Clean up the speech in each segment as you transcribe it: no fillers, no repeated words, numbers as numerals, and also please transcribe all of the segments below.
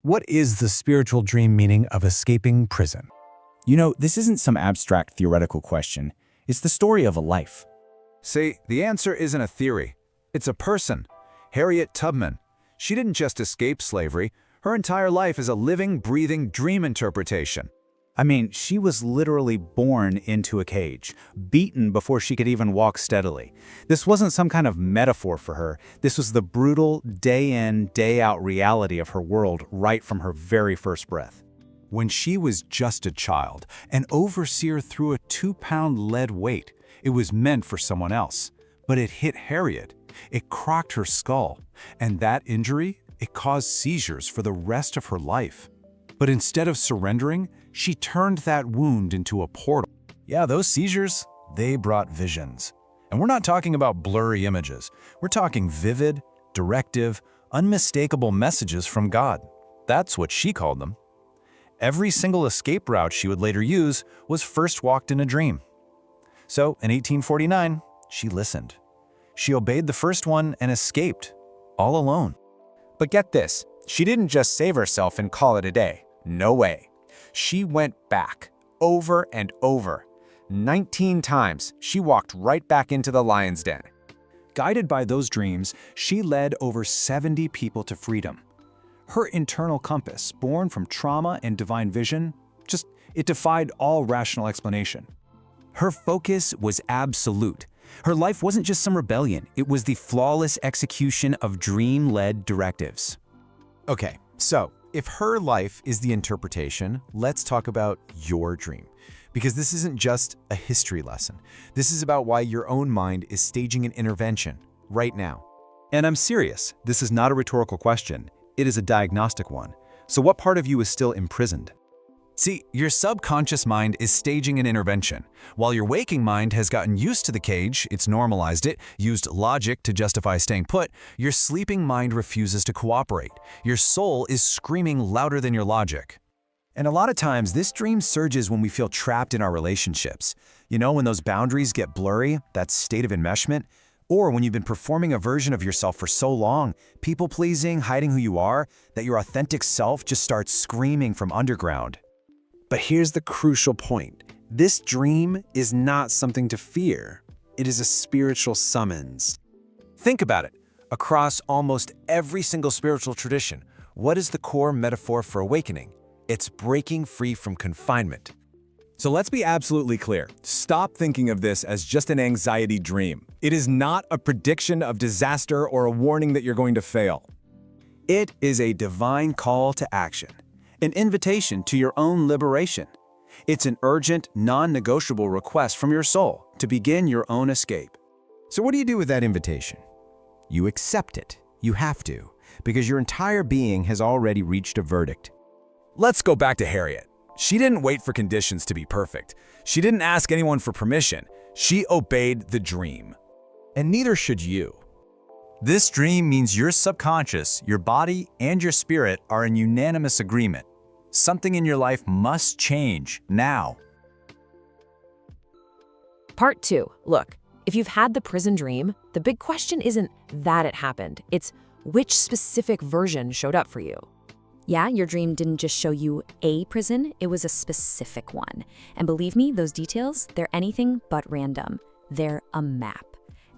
What is the spiritual dream meaning of escaping prison? You know, this isn't some abstract theoretical question. It's the story of a life. See, the answer isn't a theory. It's a person. Harriet Tubman. She didn't just escape slavery. Her entire life is a living, breathing dream interpretation. I mean, she was literally born into a cage, beaten before she could even walk steadily. This wasn't some kind of metaphor for her. This was the brutal, day-in, day-out reality of her world right from her very first breath. When she was just a child, an overseer threw a 2-pound lead weight. It was meant for someone else, but it hit Harriet. It crocked her skull, and that injury, it caused seizures for the rest of her life. But instead of surrendering, she turned that wound into a portal. Yeah, those seizures, they brought visions. And we're not talking about blurry images. We're talking vivid, directive, unmistakable messages from God. That's what she called them. Every single escape route she would later use was first walked in a dream. So, in 1849, she listened. She obeyed the first one and escaped, all alone. But get this, she didn't just save herself and call it a day. No way. She went back, over and over. 19 times, she walked right back into the lion's den. Guided by those dreams, she led over 70 people to freedom. Her internal compass, born from trauma and divine vision, it defied all rational explanation. Her focus was absolute. Her life wasn't just some rebellion, it was the flawless execution of dream-led directives. Okay, so if her life is the interpretation, let's talk about your dream. Because this isn't just a history lesson. This is about why your own mind is staging an intervention right now. And I'm serious, this is not a rhetorical question. It is a diagnostic one. So what part of you is still imprisoned? See, your subconscious mind is staging an intervention. While your waking mind has gotten used to the cage, it's normalized it, used logic to justify staying put, your sleeping mind refuses to cooperate. Your soul is screaming louder than your logic. And a lot of times, this dream surges when we feel trapped in our relationships. You know, when those boundaries get blurry, that state of enmeshment, or when you've been performing a version of yourself for so long, people-pleasing, hiding who you are, that your authentic self just starts screaming from underground. But here's the crucial point. This dream is not something to fear. It is a spiritual summons. Think about it. Across almost every single spiritual tradition, what is the core metaphor for awakening? It's breaking free from confinement. So let's be absolutely clear. Stop thinking of this as just an anxiety dream. It is not a prediction of disaster or a warning that you're going to fail. It is a divine call to action, an invitation to your own liberation. It's an urgent, non-negotiable request from your soul to begin your own escape. So what do you do with that invitation? You accept it. You have to, because your entire being has already reached a verdict. Let's go back to Harriet. She didn't wait for conditions to be perfect. She didn't ask anyone for permission. She obeyed the dream. And neither should you. This dream means your subconscious, your body, and your spirit are in unanimous agreement. Something in your life must change now. Part 2. Look, if you've had the prison dream, the big question isn't that it happened. It's which specific version showed up for you. Yeah, your dream didn't just show you a prison, it was a specific one. And believe me, those details, they're anything but random. They're a map.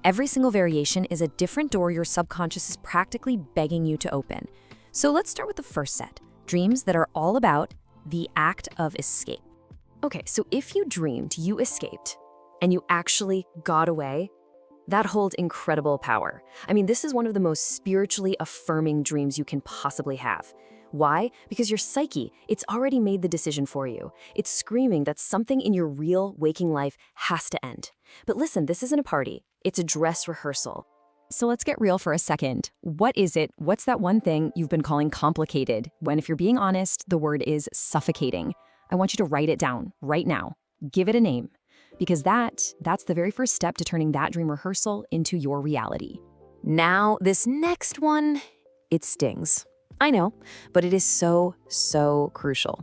Every single variation is a different door your subconscious is practically begging you to open. So let's start with the first set, dreams that are all about the act of escape. Okay, so if you dreamed you escaped and you actually got away, that holds incredible power. I mean, this is one of the most spiritually affirming dreams you can possibly have. Why? Because your psyche, it's already made the decision for you. It's screaming that something in your real waking life has to end. But listen, this isn't a party. It's a dress rehearsal. So let's get real for a second. What is it? What's that one thing you've been calling complicated when, if you're being honest, the word is suffocating? I want you to write it down right now. Give it a name. Because that's the very first step to turning that dream rehearsal into your reality. Now, this next one, it stings. I know, but it is so, so crucial.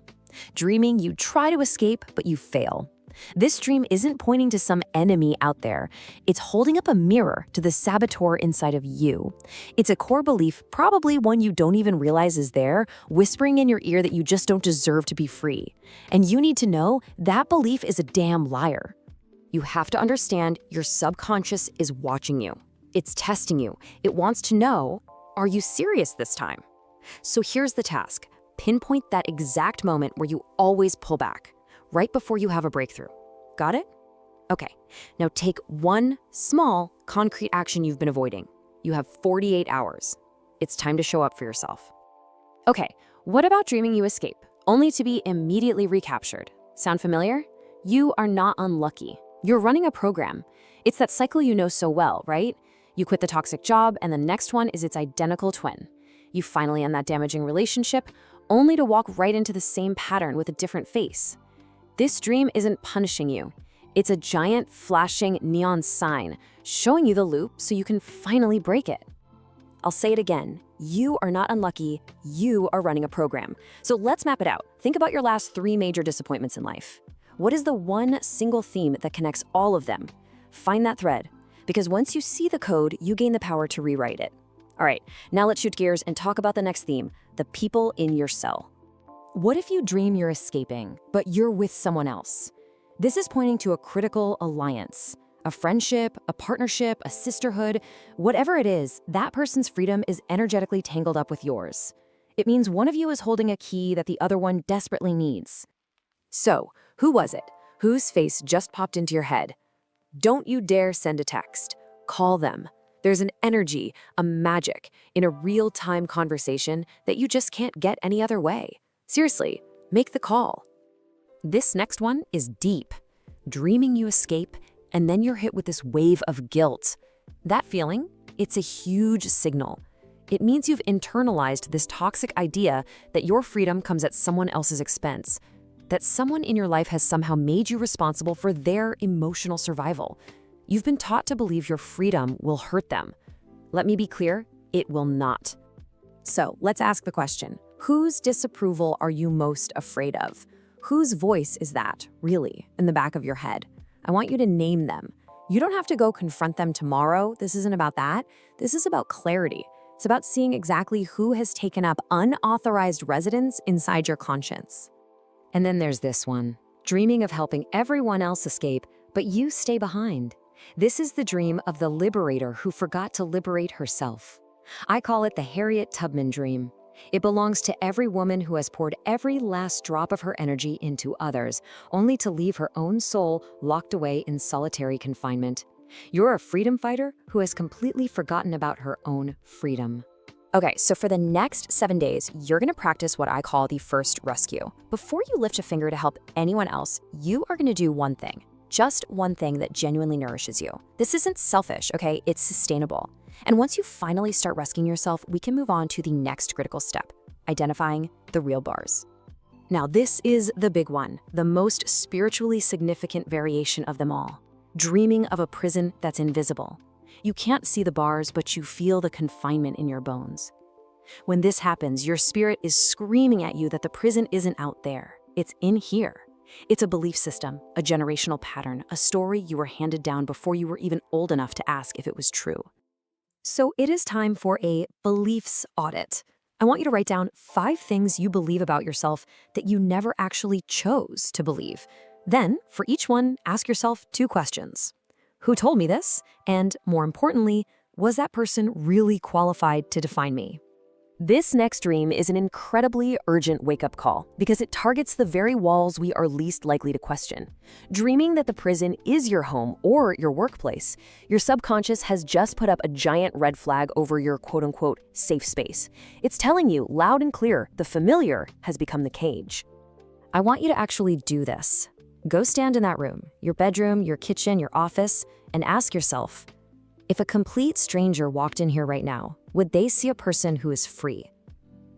Dreaming you try to escape, but you fail. This dream isn't pointing to some enemy out there. It's holding up a mirror to the saboteur inside of you. It's a core belief, probably one you don't even realize is there, whispering in your ear that you just don't deserve to be free. And you need to know that belief is a damn liar. You have to understand your subconscious is watching you. It's testing you. It wants to know, are you serious this time? So here's the task. Pinpoint that exact moment where you always pull back, right before you have a breakthrough. Got it? Okay, now take one small, concrete action you've been avoiding. You have 48 hours. It's time to show up for yourself. Okay, what about dreaming you escape, only to be immediately recaptured? Sound familiar? You are not unlucky. You're running a program. It's that cycle you know so well, right? You quit the toxic job, and the next one is its identical twin. You finally end that damaging relationship, only to walk right into the same pattern with a different face. This dream isn't punishing you. It's a giant, flashing neon sign showing you the loop so you can finally break it. I'll say it again. You are not unlucky. You are running a program. So let's map it out. Think about your last 3 major disappointments in life. What is the one single theme that connects all of them? Find that thread, because once you see the code, you gain the power to rewrite it. All right, now let's shoot gears and talk about the next theme, the people in your cell. What if you dream you're escaping, but you're with someone else? This is pointing to a critical alliance, a friendship, a partnership, a sisterhood. Whatever it is, that person's freedom is energetically tangled up with yours. It means one of you is holding a key that the other one desperately needs. So, who was it? Whose face just popped into your head? Don't you dare send a text. Call them. There's an energy, a magic, in a real-time conversation that you just can't get any other way. Seriously, make the call. This next one is deep. Dreaming you escape, and then you're hit with this wave of guilt. That feeling, it's a huge signal. It means you've internalized this toxic idea that your freedom comes at someone else's expense, that someone in your life has somehow made you responsible for their emotional survival. You've been taught to believe your freedom will hurt them. Let me be clear, it will not. So let's ask the question, whose disapproval are you most afraid of? Whose voice is that, really, in the back of your head? I want you to name them. You don't have to go confront them tomorrow. This isn't about that. This is about clarity. It's about seeing exactly who has taken up unauthorized residence inside your conscience. And then there's this one, dreaming of helping everyone else escape, but you stay behind. This is the dream of the liberator who forgot to liberate herself. I call it the Harriet Tubman dream. It belongs to every woman who has poured every last drop of her energy into others, only to leave her own soul locked away in solitary confinement. You're a freedom fighter who has completely forgotten about her own freedom. Okay, so for the next 7 days, you're gonna practice what I call the first rescue. Before you lift a finger to help anyone else, you are gonna do one thing. Just one thing that genuinely nourishes you. This isn't selfish, okay? It's sustainable. And once you finally start rescuing yourself, we can move on to the next critical step, identifying the real bars. Now, this is the big one, the most spiritually significant variation of them all. Dreaming of a prison that's invisible. You can't see the bars, but you feel the confinement in your bones. When this happens, your spirit is screaming at you that the prison isn't out there. It's in here. It's a belief system, a generational pattern, a story you were handed down before you were even old enough to ask if it was true. So it is time for a beliefs audit. I want you to write down 5 things you believe about yourself that you never actually chose to believe. Then, for each one, ask yourself 2 questions. Who told me this? And more importantly, was that person really qualified to define me? This next dream is an incredibly urgent wake-up call because it targets the very walls we are least likely to question. Dreaming that the prison is your home or your workplace, your subconscious has just put up a giant red flag over your quote-unquote safe space. It's telling you loud and clear the familiar has become the cage. I want you to actually do this. Go stand in that room, your bedroom, your kitchen, your office, and ask yourself, if a complete stranger walked in here right now, would they see a person who is free?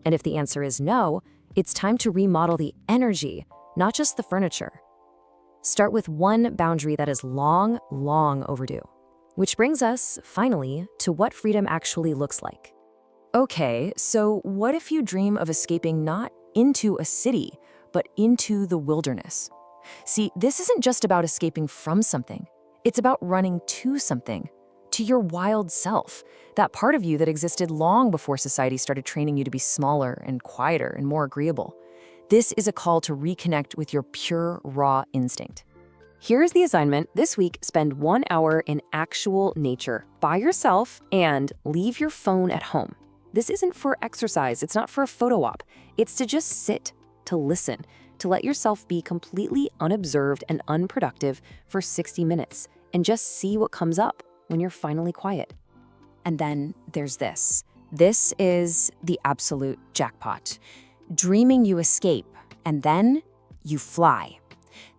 And if the answer is no, it's time to remodel the energy, not just the furniture. Start with one boundary that is long, long overdue. Which brings us, finally, to what freedom actually looks like. Okay, so what if you dream of escaping not into a city, but into the wilderness? See, this isn't just about escaping from something. It's about running to something, to your wild self, that part of you that existed long before society started training you to be smaller and quieter and more agreeable. This is a call to reconnect with your pure, raw instinct. Here's the assignment. This week, spend 1 hour in actual nature by yourself and leave your phone at home. This isn't for exercise. It's not for a photo op. It's to just sit, to listen, to let yourself be completely unobserved and unproductive for 60 minutes and just see what comes up when you're finally quiet. And then there's this. This is the absolute jackpot. Dreaming you escape, and then you fly.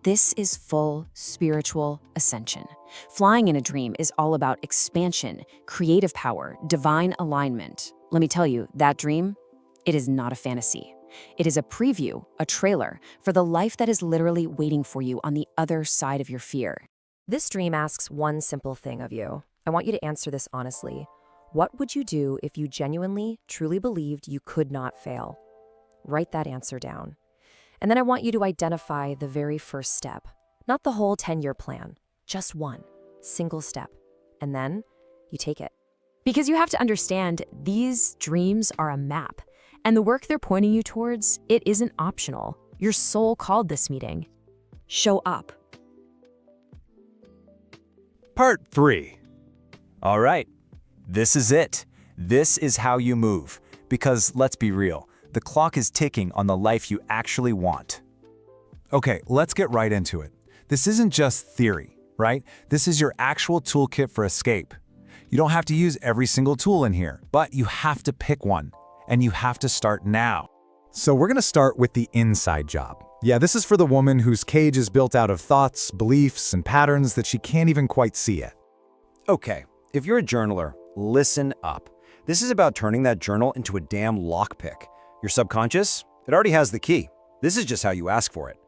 This is full spiritual ascension. Flying in a dream is all about expansion, creative power, divine alignment. Let me tell you, that dream, it is not a fantasy. It is a preview, a trailer, for the life that is literally waiting for you on the other side of your fear. This dream asks one simple thing of you. I want you to answer this honestly. What would you do if you genuinely, truly believed you could not fail? Write that answer down. And then I want you to identify the very first step, not the whole 10-year plan, just one single step. And then you take it. Because you have to understand, these dreams are a map, and the work they're pointing you towards, it isn't optional. Your soul called this meeting. Show up. Part 3. All right, this is it. This is how you move. Because let's be real, the clock is ticking on the life you actually want. Okay, let's get right into it. This isn't just theory, right? This is your actual toolkit for escape. You don't have to use every single tool in here, but you have to pick one, and you have to start now. So we're going to start with the inside job. Yeah, this is for the woman whose cage is built out of thoughts, beliefs, and patterns that she can't even quite see yet. Okay, if you're a journaler, listen up. This is about turning that journal into a damn lockpick. Your subconscious, it already has the key. This is just how you ask for it.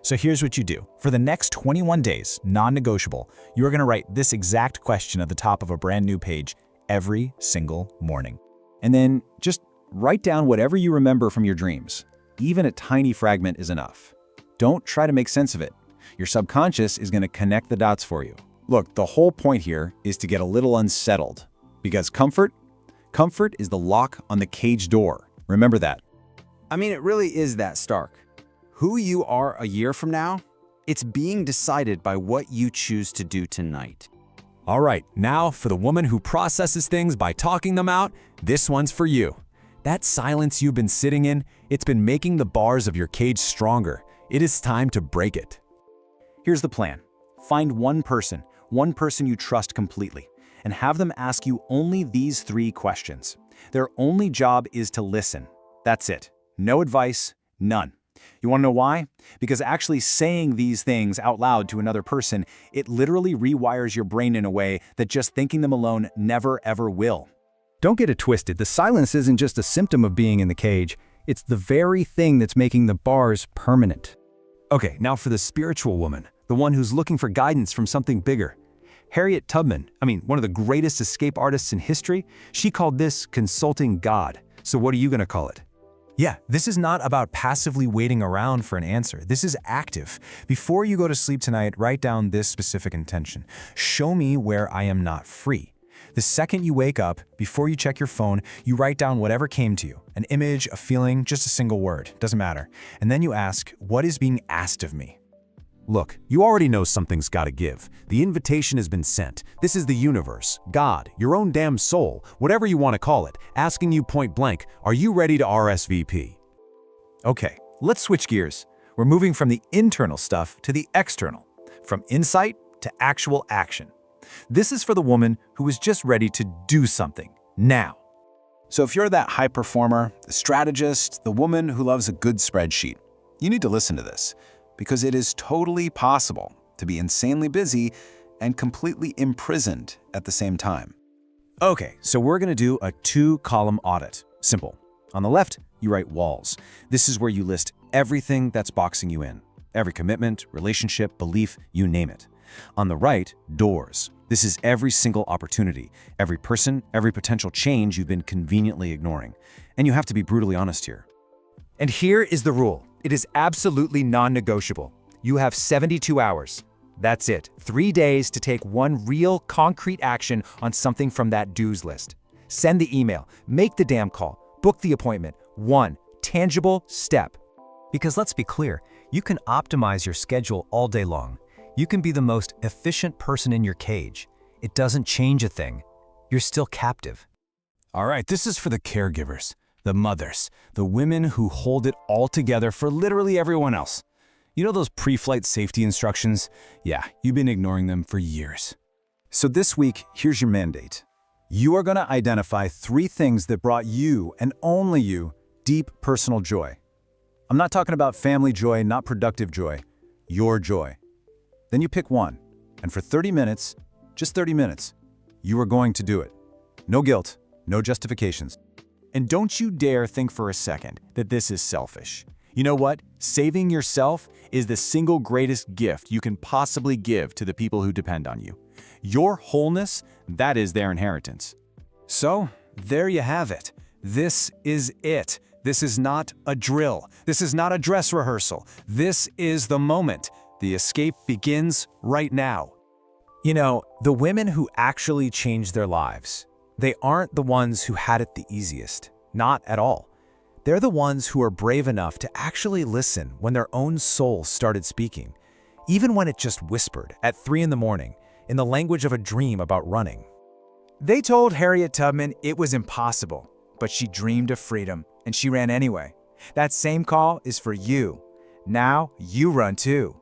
So here's what you do. For the next 21 days, non-negotiable, you are going to write this exact question at the top of a brand new page every single morning. And then just write down whatever you remember from your dreams. Even a tiny fragment is enough. Don't try to make sense of it. Your subconscious is going to connect the dots for you. Look, the whole point here is to get a little unsettled. Because comfort is the lock on the cage door. Remember that. I mean, it really is that stark. Who you are a year from now, it's being decided by what you choose to do tonight. All right, now for the woman who processes things by talking them out, this one's for you. That silence you've been sitting in, it's been making the bars of your cage stronger. It is time to break it. Here's the plan. Find one person you trust completely, and have them ask you only these 3 questions. Their only job is to listen. That's it. No advice, none. You want to know why? Because actually saying these things out loud to another person, it literally rewires your brain in a way that just thinking them alone never ever will. Don't get it twisted. The silence isn't just a symptom of being in the cage. It's the very thing that's making the bars permanent. Okay, now for the spiritual woman, the one who's looking for guidance from something bigger. Harriet Tubman, one of the greatest escape artists in history, she called this consulting God. So what are you going to call it? Yeah, this is not about passively waiting around for an answer. This is active. Before you go to sleep tonight, write down this specific intention. Show me where I am not free. The second you wake up, before you check your phone, you write down whatever came to you. An image, a feeling, just a single word. Doesn't matter. And then you ask, what is being asked of me? Look, you already know something's gotta give. The invitation has been sent. This is the universe, God, your own damn soul, whatever you want to call it, asking you point blank, are you ready to RSVP? Okay, let's switch gears. We're moving from the internal stuff to the external, from insight to actual action. This is for the woman who is just ready to do something, now. So if you're that high performer, the strategist, the woman who loves a good spreadsheet, you need to listen to this. Because it is totally possible to be insanely busy and completely imprisoned at the same time. Okay, so we're gonna do a 2-column audit. Simple. On the left, you write walls. This is where you list everything that's boxing you in. Every commitment, relationship, belief, you name it. On the right, doors. This is every single opportunity, every person, every potential change you've been conveniently ignoring. And you have to be brutally honest here. And here is the rule. It is absolutely non-negotiable. You have 72 hours. That's it. 3 days to take one real, concrete action on something from that do's list. Send the email, make the damn call, book the appointment. One tangible step. Because let's be clear, you can optimize your schedule all day long. You can be the most efficient person in your cage. It doesn't change a thing. You're still captive. All right, this is for the caregivers, the mothers, the women who hold it all together for literally everyone else. You know those pre-flight safety instructions? Yeah, you've been ignoring them for years. So this week, here's your mandate. You are going to identify 3 things that brought you, and only you, deep personal joy. I'm not talking about family joy, not productive joy, your joy. Then you pick one, and for 30 minutes, just 30 minutes, you are going to do it. No guilt, no justifications. And don't you dare think for a second that this is selfish. You know what? Saving yourself is the single greatest gift you can possibly give to the people who depend on you. Your wholeness, that is their inheritance. So, there you have it. This is it. This is not a drill. This is not a dress rehearsal. This is the moment. The escape begins right now. You know, the women who actually changed their lives, they aren't the ones who had it the easiest. Not at all. They're the ones who are brave enough to actually listen when their own soul started speaking, even when it just whispered at 3 in the morning in the language of a dream about running. They told Harriet Tubman it was impossible, but she dreamed of freedom, and she ran anyway. That same call is for you. Now you run too.